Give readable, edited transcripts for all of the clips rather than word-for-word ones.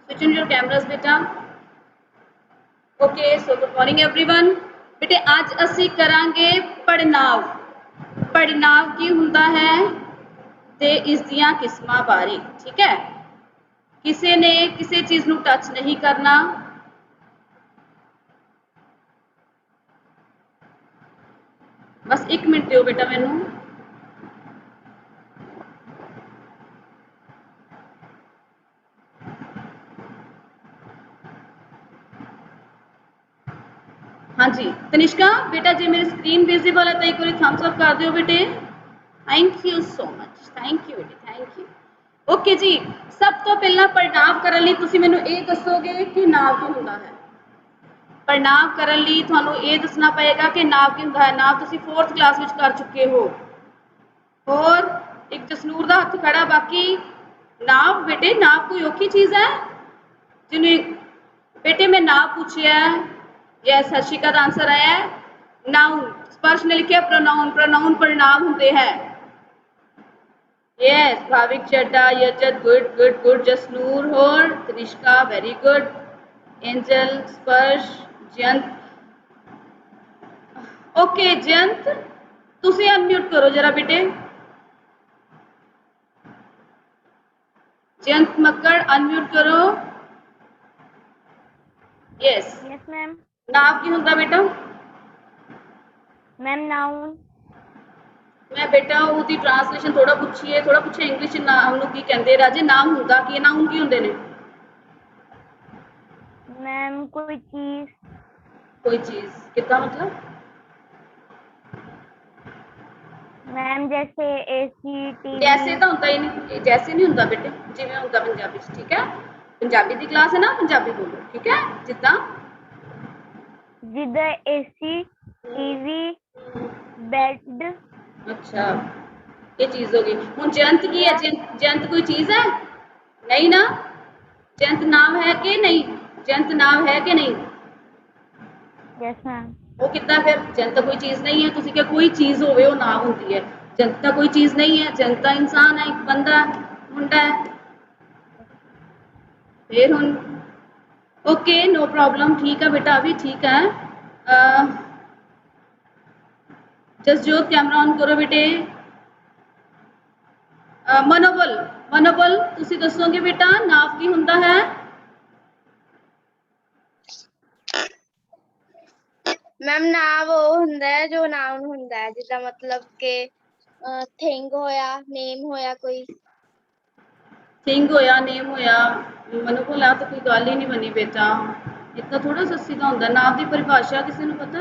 switch on your cameras beta. Okay, so good morning everyone. बेटे आज ਅਸੀਂ ਕਰਾਂਗੇ ਪੜਨਾਵ। ਪੜਨਾਵ ਕੀ ਹੁੰਦਾ ਹੈ ਤੇ ਇਸ ਦੀਆਂ ਕਿਸਮਾਂ ਬਾਰੇ। ਠੀਕ ਹੈ, ਕਿਸੇ ਨੇ ਕਿਸੇ ਚੀਜ਼ ਨੂੰ ਟੱਚ ਨਹੀਂ ਕਰਨਾ। बस 1 मिनट दिओ बेटा मैनू। हाँ जी तनिष्का बेटा जी मेरी स्क्रीन विजिबल है तो एक बार थम्स अप कर दिओ बेटे। Thank you so much, thank you बेटे, थैंक यू। ओके जी, सब तो पहला पढ़नाव करने लई तुसीं मैनू ये दसोगे कि नाव की हुंदा है। पढ़नाव करने लई तुहानू ये दसना पएगा कि नाव की हुंदा है। नाव तुसीं 4th क्लास विच कर चुके हो। और एक जसनूर दा हत्थ खड़ा, बाकी नाव बेटे नाव कोई औखी चीज़ है जिन्हें बेटे मैं नाव पूछिया। यस हर्षिका का आंसर आया है नाउन। स्पर्श ने लिखा प्रोनाउन। प्रोनाउन पढ़नाव होंगे हैं। यस भाविक चड्डा, यजत गुड गुड गुड, जसनूर और तनिष्का वेरी गुड, एंजल, स्पर्श, जयंत। ओके जयंत तुसी अनम्यूट करो जरा बेटे। जयंत मक्कड़ अनम्यूट करो। Yes yes ma'am. नाव की हुंदा बेटा मैम नाउन। मैं बेटा ਉਹਦੀ ट्रांसलेशन थोड़ा पूछिए, थोड़ा पूछे इंग्लिश नाम ਨੂੰ ਕੀ ਕਹਿੰਦੇ ਰਾਜੇ। ਨਾਮ ਹੁੰਦਾ ਕੀ ਹੈ? ਨਾਮ ਕੀ ਹੁੰਦੇ ਨੇ? मैम कोई चीज। कोई चीज कितना मतलब? मैम जैसे एसी टीवी। जैसे तो ਹੁੰਦਾ ਹੀ ਨਹੀਂ, जैसे नहीं ਹੁੰਦਾ बेटे, ਜਿਵੇਂ ਹੁੰਦਾ ਪੰਜਾਬੀ ਚ। ठीक है, ਪੰਜਾਬੀ ਦੀ ਕਲਾਸ ਹੈ ਨਾ, ਪੰਜਾਬੀ ਬੋਲੋ। ठीक है, ਜਿੱਦਾਂ जिधर एसी टीवी बेड। अच्छा ये चीज होगी। ਹੁਣ जयंत की है? जयंत कोई चीज है? नहीं ना। जयंत नाम है कि नहीं? जयंत नाम है कि नहीं? Yes ma'am. वो कितना फिर जयंत कोई चीज नहीं है। तुसी क्या कोई चीज होवे वो नाम होती है। जयंत कोई चीज नहीं है। जयंत इंसान है, एक बंदा मुंडा है। फिर हुन ओके नो प्रॉब्लम। ठीक है बेटा अभी ठीक है। जसजोत कैमरा ऑन करो बेटे। मनोबल मनोबल तुसी दसोगे बेटा नाव की हुंदा है? मैम नाम वो हुंदा है जो नाउन हुंदा है, जिसका मतलब के थिंग होया, नेम होया कोई। थिंग होया, नेम होया। मनोबल आ तो कोई गल ही नहीं बनी बेटा। इतना थोड़ा सस्सी का हुंदा। नाम की परिभाषा किसी ने पता?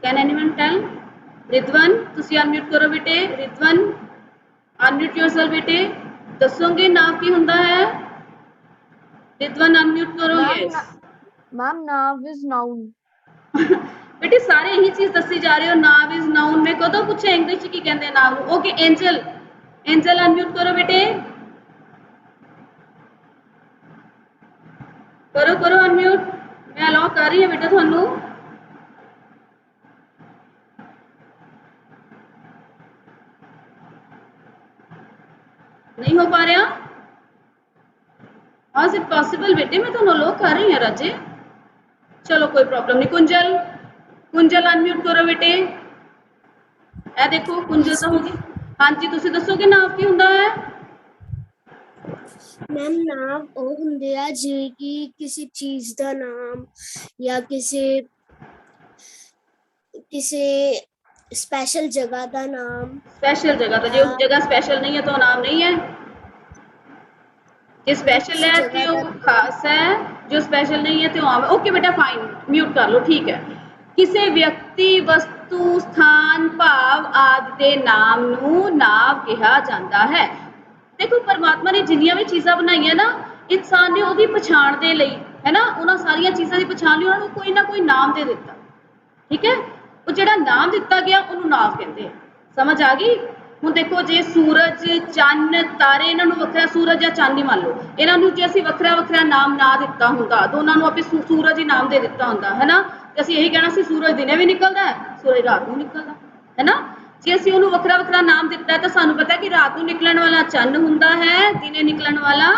Can anyone tell? रिदवन तुसी अनम्यूट करो बेटे। रिदवन अनम्यूट योरसेल्फ बेटे। दसोगे नाव की हुंदा है? रिदवन अनम्यूट करो। Yes ma'am now is noun. बेटे सारे यही चीज दसी जा रहे हो। नाव इज नाउन। मैं कदों पूछे इंग्लिश की कहते नाव। ओके एंजल, एंजल अनम्यूट करो बेटे। करो करो अनम्यूट। मैं अलाउ कर रही हूँ बेटा थानू। नहीं हो पा रहा? हाँ इज इट पॉसिबल बेटे? मैं थानू अलाउ कर रही हूँ राजे। चलो कोई प्रॉब्लम नहीं। कुंजल, कुंजल अनम्यूट करो बेटे। ए देखो कुंजल तो होगी। हाँ जी तुसी दसोगे नाव की हुंदा है? मैम नाम ਉਹ ਹੁੰਦੇ ਆ ਜਿਵੇਂ ਕਿ ਕਿਸੇ ਚੀਜ਼ ਦਾ ਨਾਮ ਜਾਂ ਕਿਸੇ स्पेशल जगह का नाम। स्पेशल जगह तो जो जगह स्पेशल नहीं है तो नाम नहीं है। जो स्पेशल है तो खास है, जो स्पेशल नहीं है तो आम है। ओके बेटा फाइन म्यूट कर लो। ठीक है, किसी व्यक्ति वस्तु स्थान भाव आदि के नाम नू नाव कहा जाता है। देखो परमात्मा ने जिन्नियां भी चीज़ां बनाई ना, इंसान ने उसकी पछाण के लिए है ना, उन्होंने सारिया चीज़ों की पछाण लिए उन्होंने कोई ना कोई नाम दे दिता। ठीक है, वो जो नाम दिता गया उन्होंने नाव कहते हैं। समझ आ गई? ਹੁਣ देखो जे सूरज चंद तारे इन्हों वखरा सूरज या चंद ही मान लो, इन्हों जो असीं वखरा वखरा नाम ना दिता होंदा तो उन्होंने आपे सूरज ही नाम दे दिता होंदा है ना। तो असीं यही कहना सी सूरज दिने भी निकलता है, सूरज रात को निकलता है ना। जे असीं उन्होंने वखरा वखरा नाम दिता है तो सानू पता है कि रात को निकलण वाला चंद हुंदा है, दिने निकलण वाला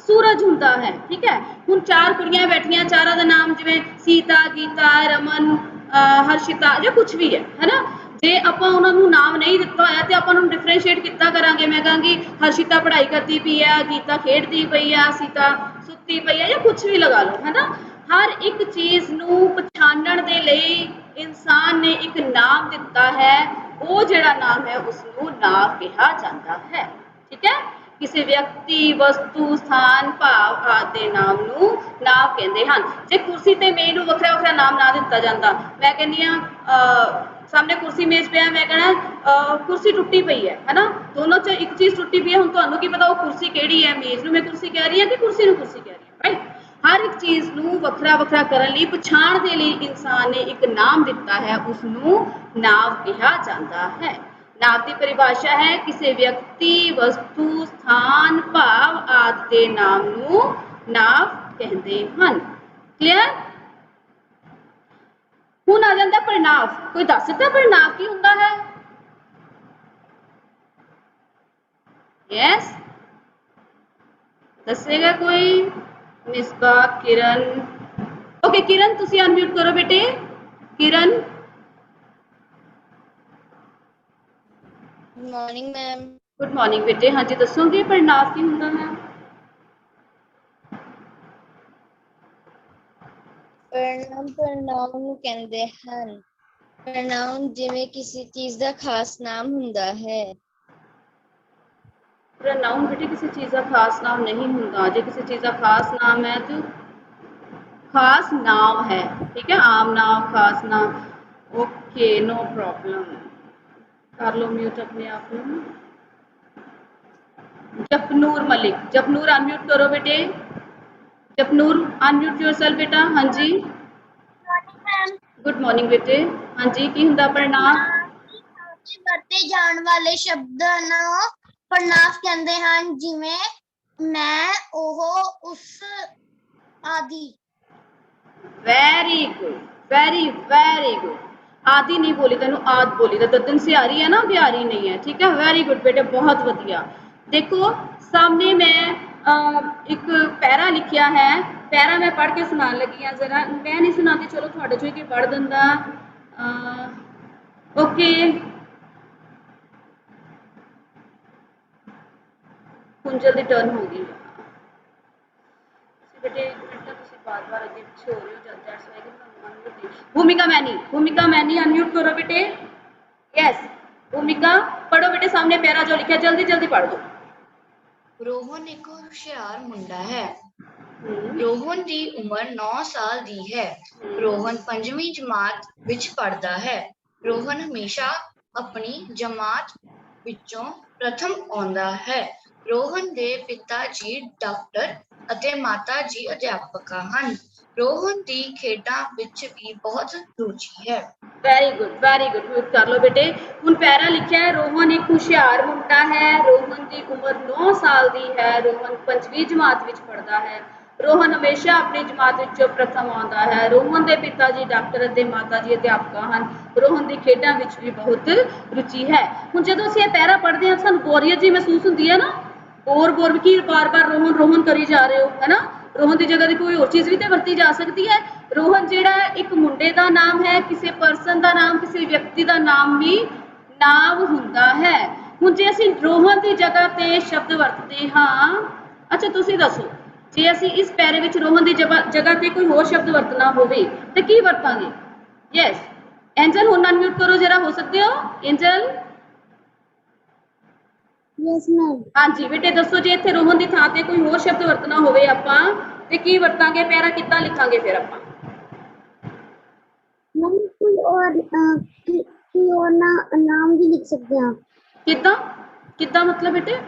ਸੂਰਜ ਹੁੰਦਾ ਹੈ। ਠੀਕ ਹੈ, ਹੁਣ 4 ਕੁੜੀਆਂ ਬੈਠੀਆਂ, ਚਾਰਾਂ ਦਾ ਨਾਮ ਜਿਵੇਂ ਸੀਤਾ, ਗੀਤਾ, ਰਮਨ, ਹਰਸ਼ਿਤਾ ਜਾਂ ਕੁਝ ਵੀ ਹੈ ਹੈਨਾ। ਜੇ ਆਪਾਂ ਉਹਨਾਂ ਨੂੰ ਨਾਮ ਨਹੀਂ ਦਿੱਤਾ ਹੋਇਆ ਤੇ ਆਪਾਂ ਨੂੰ ਡਿਫਰੈਂਸ਼ੀਏਟ ਕਿੱਦਾਂ ਕਰਾਂਗੇ? ਮੈਂ ਕਹਾਂਗੀ ਹਰਸ਼ਿਤਾ ਪੜ੍ਹਾਈ ਕਰਦੀ ਪਈ ਆ, ਗੀਤਾ ਖੇਡਦੀ ਪਈ ਆ, ਸੀਤਾ ਸੁੱਤੀ ਪਈ ਆ, ਜਾਂ ਕੁਝ ਵੀ ਲਗਾ ਲਓ ਹੈਨਾ। ਹਰ ਇੱਕ ਚੀਜ਼ ਨੂੰ ਪਛਾਣਨ ਦੇ ਲਈ ਇਨਸਾਨ ਨੇ ਇੱਕ ਨਾਮ ਦਿੱਤਾ ਹੈ, ਉਹ ਜਿਹੜਾ ਨਾਮ ਹੈ ਉਸ ਨੂੰ ਨਾਮ ਕਿਹਾ ਜਾਂਦਾ ਹੈ। ਠੀਕ ਹੈ, ਕਿਸੇ ਵਿਅਕਤੀ, ਵਸਤੂ, ਸਥਾਨ, ਭਾਵ ਆਦਿ ਦੇ ਨਾਮ ਨੂੰ ਨਾਮ ਕਹਿੰਦੇ ਹਨ। ਜੇ ਕੁਰਸੀ ਤੇ ਮੇਜ਼ ਨੂੰ ਵੱਖਰਾ ਵੱਖਰਾ ਨਾਮ ਨਾ ਦਿੱਤਾ ਜਾਂਦਾ, ਮੈਂ ਕਹਿੰਦੀ ਆ ਸਾਹਮਣੇ ਕੁਰਸੀ ਮੇਜ਼ ਪਿਆ, ਮੈਂ ਕਹਿਣਾ ਕੁਰਸੀ ਟੁੱਟੀ ਪਈ ਹੈ ਹੈਨਾ, ਦੋਨੋਂ ਚ ਇੱਕ ਚੀਜ਼ ਟੁੱਟੀ ਪਈ ਹੈ, ਹੁਣ ਤੁਹਾਨੂੰ ਕੀ ਪਤਾ ਉਹ ਕੁਰਸੀ ਕਿਹੜੀ ਹੈ? ਮੇਜ਼ ਨੂੰ ਮੈਂ ਕੁਰਸੀ ਕਹਿ ਰਹੀ ਹਾਂ ਕਿ ਕੁਰਸੀ ਨੂੰ ਕੁਰਸੀ ਕਹਿ ਰਹੀ ਹਾਂ, ਰਾਈਟ। ਹਰ ਇੱਕ ਚੀਜ਼ ਨੂੰ ਵੱਖਰਾ ਵੱਖਰਾ ਕਰਨ ਲਈ, ਪਛਾਣ ਦੇ ਲਈ ਇਨਸਾਨ ਨੇ ਇੱਕ ਨਾਮ ਦਿੱਤਾ ਹੈ, ਉਸ ਨੂੰ ਨਾਮ ਕਿਹਾ ਜਾਂਦਾ ਹੈ। ਨਾਮ ਦੀ ਪਰਿਭਾਸ਼ਾ ਹੈ ਕਿਸੇ ਵਿਅਕਤੀ, ਵਸਤੂ, ਸਥਾਨ, ਭਾਵ ਆਦਿ ਦੇ ਨਾਮ ਨੂੰ ਨਾਮ ਕਹਿੰਦੇ ਹਨ। ਕਲੀਅਰ? ਹੁਣ ਆ ਜਾਂਦਾ ਪੜਨਾਂਵ। ਕੋਈ ਦੱਸ ਸਕਦਾ ਪੜਨਾਂਵ ਕੀ ਹੁੰਦਾ ਹੈ? ਯੈਸ, ਦੱਸੇਗਾ ਕੋਈ? ਮਿਸਬਾ, ਕਿਰਨ। ਓਕੇ ਕਿਰਨ, ਤੁਸੀਂ ਅਨਮਿਊਟ ਕਰੋ ਬੇਟੇ। Kiran. Good morning ma'am. Good morning बेटे। हाँ जी, दसोगे पड़नाव की ਹੁੰਦਾ ਹੈ? प्रणाम प्रणाम ਨੂੰ ਕਹਿੰਦੇ ਹਨ। ਪ੍ਰਣਾਮ ਜਿਵੇਂ ਕਿਸੇ ਚੀਜ਼ ਦਾ ਖਾਸ ਨਾਮ ਹੁੰਦਾ ਹੈ। ਪ੍ਰਨਾउन बेटे किसी चीज का खास नाम नहीं ਹੁੰਦਾ। ਜੇ किसी चीज का खास नाम है तो खास नाम है, ठीक है, आम नाम, खास नाम। Okay, no problem. कर लो म्यूट अपने आप को। जपनूर मलिक। जपनूर अनम्यूट करो बेटे। जपनूर अनम्यूट योरसेल्फ बेटा। हाँ जी, गुड मॉर्निंग बेटे। हाँ जी, की ਹੁੰਦਾ ਪ੍ਰਣਾਮ? ਵਰਤੇ ਜਾਣ ਵਾਲੇ ਸ਼ਬਦਾਂ ਨੂੰ ਪ੍ਰਣਾਮ ਕਹਿੰਦੇ ਹਨ, ਜਿਵੇਂ ਮੈਂ, ਉਹ, ਉਸ ਆਦि। Very good, very very good. आदि नहीं बोली, तेन आद बोली, तो ददन से आ रही है ना, बिहारी नहीं है। ठीक है, वेरी गुड बेटे, बहुत वधिया। देखो सामने मैं एक पैरा लिखिया है, पैरा मैं पढ़ के सुना लगी हाँ। जरा मैं नहीं सुनाती, चलो थोड़े चो कि पढ़ दिंदा। ओके, कुंजल की टर्न होगी बेटे। एक मिनट तक तुम बार बार अगे पिछे हो रहे हो, जब दैट्स वाई कि मैं अनम्यूट नहीं। भूमिका मैनी, भूमिका मैनी अनम्यूट करो बेटे। यस भूमिका, पढ़ो बेटे सामने पैरा जो लिखा, जल्दी जल्दी पढ़ दो। ਰੋਹਨ ਇੱਕ ਹੁਸ਼ਿਆਰ ਮੁੰਡਾ ਹੈ। ਰੋਹਨ ਦੀ ਉਮਰ 9 ਸਾਲ ਦੀ ਹੈ। ਰੋਹਨ 5ਵੀਂ ਜਮਾਤ ਵਿੱਚ ਪੜ੍ਹਦਾ ਹੈ। ਰੋਹਨ ਹਮੇਸ਼ਾ ਆਪਣੀ ਜਮਾਤ ਵਿੱਚੋਂ ਪ੍ਰਥਮ ਆਉਂਦਾ ਹੈ। ਰੋਹਨ ਦੇ ਪਿਤਾ ਜੀ ਡਾਕਟਰ ਅਤੇ ਮਾਤਾ ਜੀ ਅਧਿਆਪਕਾ ਹਨ। ਰੋਹਨ ਦੀ ਖੇਡਾਂ ਵਿੱਚ ਵੀ ਬਹੁਤ ਰੁਚੀ ਹੈ। Very good, very good. Mute कर लो बेटे। हुण पैरा लिखा है, रोहन एक हुशियार मुंडा है। रोहन की उम्र 9 साल की है। रोहन 5वीं जमात विच पढ़दा है। रोहन हमेशा अपनी जमात विचों प्रथम आउंदा है। रोहन के पिता जी डॉक्टर अते माता जी अध्यापक हैं। रोहन की खेडों विच भी बहुत रुचि है। हुण जदों असीं पैरा पढ़दे हां, सानूं बोरियत जी महसूस हुंदी है ना, बोर बोर की बार बार रोहन रोहन करी जा रहे हो, है ना। रोहन की जगह कोई और चीज़ भी तो वरती जा सकती है। रोहन जिहड़ा एक मुंडे का नाम है, किसी परसन का नाम, किसी व्यक्ति का नाम भी नाम हुंदा है। हुण जे असीं रोहन की जगह ते शब्द वरतते हाँ, अच्छा तुसीं दसो जे असीं इस पैरे विच रोहन की जगह ते कोई होर शब्द वरतना होवे ते की वरतांगे? यस एंजल, हुण अनम्यूट करो जरा, हो सकते हो एंजल? Yes ma'am. हाँ जी बेटे, दसो जे इत्थे रोहन की थां ते कोई होर शब्द वरतना होवे आपां ते की वरतांगे? पैरा किद्दां लिखांगे फिर आपां? मैम कोई और नाम भी लिख सकते हैं। किद्दां किद्दां मतलब बेटे?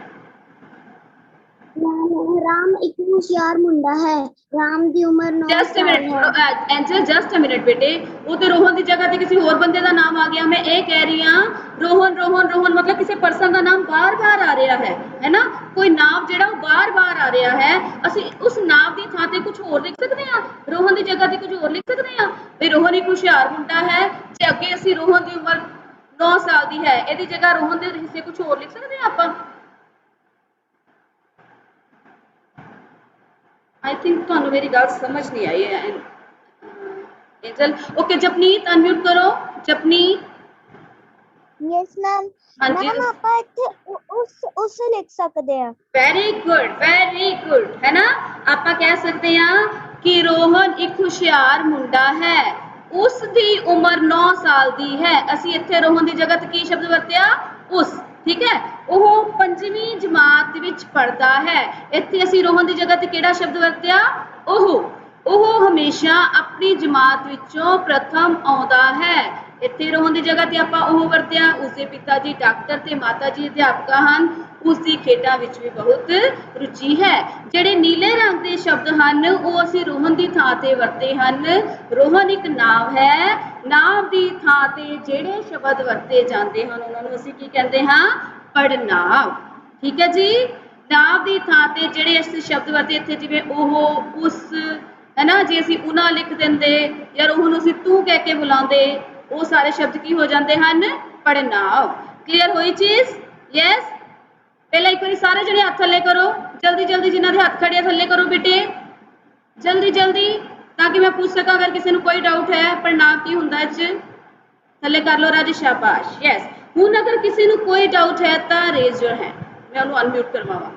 राम एक होशियार मुंडा है। राम की उम्र 9 जस्ट अ साल है। Minute angel, just a minute बेटे, वो तो रोहन की जगह ते किसी होर बंदे का नाम आ गया। मैं ये कह रही हाँ रोहन रोहन रोहन मतलब किसी परसन का नाम बार बार आ रहा है ना। कोई नाम जिहड़ा वो बार बार आ रहा है, असीं उस नाम की थां ते कुछ होर लिख सकते हैं। रोहन की जगह ते कुछ होर लिख सकते हैं भी रोहन एक हुशियार मुंडा है। जे अगे असीं रोहन की उम्र 9 साल की है, इहदी जगह रोहन के हिस्से कुछ होर लिख सकते हैं आपां? आई थिंक ਤੁਹਾਨੂੰ ਮੇਰੀ ਗੱਲ ਸਮਝ ਨਹੀਂ ਆਈ ਹੈ एंजल। ओके जपनीत अनम्यूट करो। जपनीत यस मैम हाँ जी मैम ਆਪਾਂ ਇੱਥੇ ਉਸ ਲਿਖ ਸਕਦੇ ਆ ਵੈਰੀ ਗੁੱਡ ਹੈ ਨਾ। ਆਪਾਂ ਕਹਿ ਸਕਦੇ ਹਾਂ ਕਿ ਰੋਹਨ ਇੱਕ ਹੁਸ਼ਿਆਰ ਮੁੰਡਾ ਹੈ, ਉਸ ਦੀ ਉਮਰ 9 ਸਾਲ ਦੀ ਹੈ। ਅਸੀਂ ਇੱਥੇ ਰੋਹਨ ਦੀ ਜਗ੍ਹਾ ਤੇ ਕੀ ਸ਼ਬਦ ਵਰਤਿਆ? ਉਸ। ਠੀਕ ਹੈ, ਉਹ 5ਵੀਂ ਜਮਾਤ ਵਿੱਚ ਪੜ੍ਹਦਾ ਹੈ। ਇੱਥੇ ਅਸੀਂ ਰੋਹਨ ਦੀ ਜਗ੍ਹਾ ਤੇ ਕਿਹੜਾ ਸ਼ਬਦ ਵਰਤਿਆ? ਉਹ ਹਮੇਸ਼ਾ ਆਪਣੀ ਜਮਾਤ ਵਿੱਚੋਂ ਪ੍ਰਥਮ ਆਉਂਦਾ ਹੈ। ਇੱਥੇ ਰੋਹਨ ਦੀ ਜਗ੍ਹਾ ਤੇ ਆਪਾਂ ਉਹ ਵਰਤਿਆ। ਉਸਦੇ ਪਿਤਾ ਜੀ ਡਾਕਟਰ ਤੇ ਮਾਤਾ ਜੀ ਅਧਿਆਪਕ ਹਨ। ਉਸਦੀ ਖੇਡਾਂ ਵਿੱਚ ਵੀ ਬਹੁਤ ਰੁਚੀ ਹੈ। ਜਿਹੜੇ ਨੀਲੇ ਰੰਗ ਦੇ ਸ਼ਬਦ ਹਨ ਉਹ ਅਸੀਂ ਰੋਹਨ ਦੀ ਥਾਂ ਤੇ ਵਰਤੇ ਹਨ। ਰੋਹਨ ਇੱਕ ਨਾਂਵ ਹੈ। ਨਾਂਵ ਦੀ ਥਾਂ ਤੇ ਜਿਹੜੇ ਸ਼ਬਦ ਵਰਤੇ ਜਾਂਦੇ ਹਨ ਉਹਨਾਂ ਨੂੰ ਅਸੀਂ ਕੀ ਕਹਿੰਦੇ ਹਾਂ? ਪੜਨਾਂਵ। ਠੀਕ ਹੈ ਜੀ। ਨਾਂਵ ਦੀ ਥਾਂ ਤੇ ਜਿਹੜੇ ਅਸੀਂ ਸ਼ਬਦ ਵਰਤੇ ਇੱਥੇ ਜਿਵੇਂ ਉਹ, ਉਸ, ਹੈ ਨਾ, ਜੇ ਅਸੀਂ ਉਹਨਾਂ ਲਿਖ ਦਿੰਦੇ ਜਾਂ ਉਹਨੂੰ ਅਸੀਂ ਤੂੰ ਕਹਿ ਕੇ ਬੁਲਾਉਂਦੇ, ਉਹ ਸਾਰੇ ਸ਼ਬਦ ਕੀ ਹੋ ਜਾਂਦੇ ਹਨ? ਪੜਨਾਂਵ। ਕਲੀਅਰ ਹੋਈ ਚੀਜ਼? ਯੈਸ। ਪਹਿਲਾਂ ਇੱਕ ਵਾਰੀ ਸਾਰੇ ਜਣੇ ਹੱਥ ਥੱਲੇ ਕਰੋ, ਜਲਦੀ ਜਲਦੀ, ਜਿਨ੍ਹਾਂ ਦੇ ਹੱਥ ਖੜੇ ਥੱਲੇ ਕਰੋ ਬੇਟੇ, ਜਲਦੀ ਜਲਦੀ, ਤਾਂ ਕਿ ਮੈਂ ਪੁੱਛ ਸਕਾਂ ਅਗਰ ਕਿਸੇ ਨੂੰ ਕੋਈ ਡਾਊਟ ਹੈ ਪੜਨਾਂਵ ਕੀ ਹੁੰਦਾ ਇਹ 'ਚ। ਥੱਲੇ ਕਰ ਲਓ ਰਾਜੇ, ਸ਼ਾਬਾਸ਼। ਯੈਸ। ਹੁਣ ਅਗਰ ਕਿਸੇ ਨੂੰ ਕੋਈ ਡਾਊਟ ਹੈ ਤਾਂ ਰੇਜ਼ ਯੋਰ ਹੈਂਡ, ਮੈਂ ਉਹਨੂੰ ਅਨਮਿਊਟ ਕਰਵਾਵਾਂ।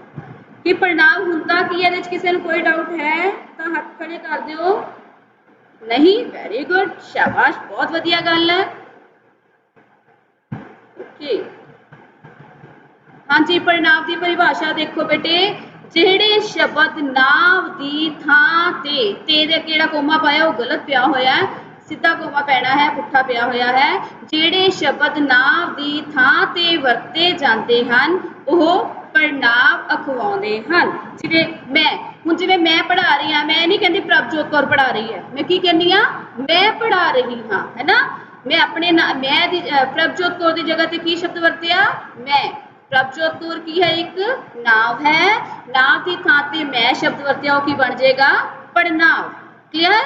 ਕਿ ਪੜਨਾਂਵ ਹੁੰਦਾ ਕੀ ਹੈ, ਇਹਦੇ 'ਚ ਕਿਸੇ ਨੂੰ ਕੋਈ ਡਾਊਟ ਹੈ ਤਾਂ ਹੱਥ ਖੜੇ ਕਰ ਦਿਓ। ਨਹੀਂ? ਵੈਰੀ ਗੁੱਡ, ਸ਼ਾਬਾਸ਼, ਬਹੁਤ ਵਧੀਆ ਗੱਲ ਹੈ। ਓਕੇ, ਹਾਂਜੀ, ਪੜਨਾਂਵ ਦੀ ਪਰਿਭਾਸ਼ਾ ਦੇਖੋ ਬੇਟੇ, ਜਿਹੜੇ ਸ਼ਬਦ ਨਾਂਵ ਦੀ ਥਾਂ ਤੇ ਦੇ ਕਿਹੜਾ ਕੋਮਾ ਪਾਇਆ ਉਹ ਗਲਤ ਪਿਆ ਹੋਇਆ ਹੈ, ਸਿੱਧਾ ਕੋਮਾ ਪੈਣਾ ਹੈ, ਪੁੱਠਾ ਪਿਆ ਹੋਇਆ ਹੈ। ਜਿਹੜੇ ਸ਼ਬਦ ਨਾਂਵ ਦੀ ਥਾਂ ਤੇ ਵਰਤੇ ਜਾਂਦੇ ਹਨ ਉਹ ਪੜਨਾਂਵ ਅਖਵਾਉਂਦੇ ਹਨ। ਜਿਵੇਂ ਮੈਂ, ਹੁਣ ਜਿਵੇਂ ਮੈਂ ਪੜ੍ਹਾ ਰਹੀ ਹਾਂ, ਮੈਂ ਨਹੀਂ ਕਹਿੰਦੀ ਪ੍ਰਭਜੋਤ ਕੌਰ ਪੜ੍ਹਾ ਰਹੀ ਹੈ, ਮੈਂ ਕੀ ਕਹਿੰਦੀ ਹਾਂ? ਮੈਂ ਪੜ੍ਹਾ ਰਹੀ ਹਾਂ, ਹੈ ਨਾ। ਮੈਂ ਆਪਣੇ ਮੈਂ ਦੀ ਪ੍ਰਭਜੋਤ ਕੌਰ ਦੀ ਜਗ੍ਹਾ ਤੇ ਕੀ ਸ਼ਬਦ ਵਰਤਿਆ? ਮੈਂ। ਪ੍ਰਭਜੋਤ ਕੌਰ ਕੀ ਹੈ? ਇੱਕ ਨਾਂਵ ਹੈ। ਨਾਂਵ ਦੀ ਥਾਂ ਤੇ ਮੈਂ ਸ਼ਬਦ ਵਰਤਿਆ, ਉਹ ਕੀ ਬਣ ਜਾਏਗਾ? पढ़नाव। क्लियर?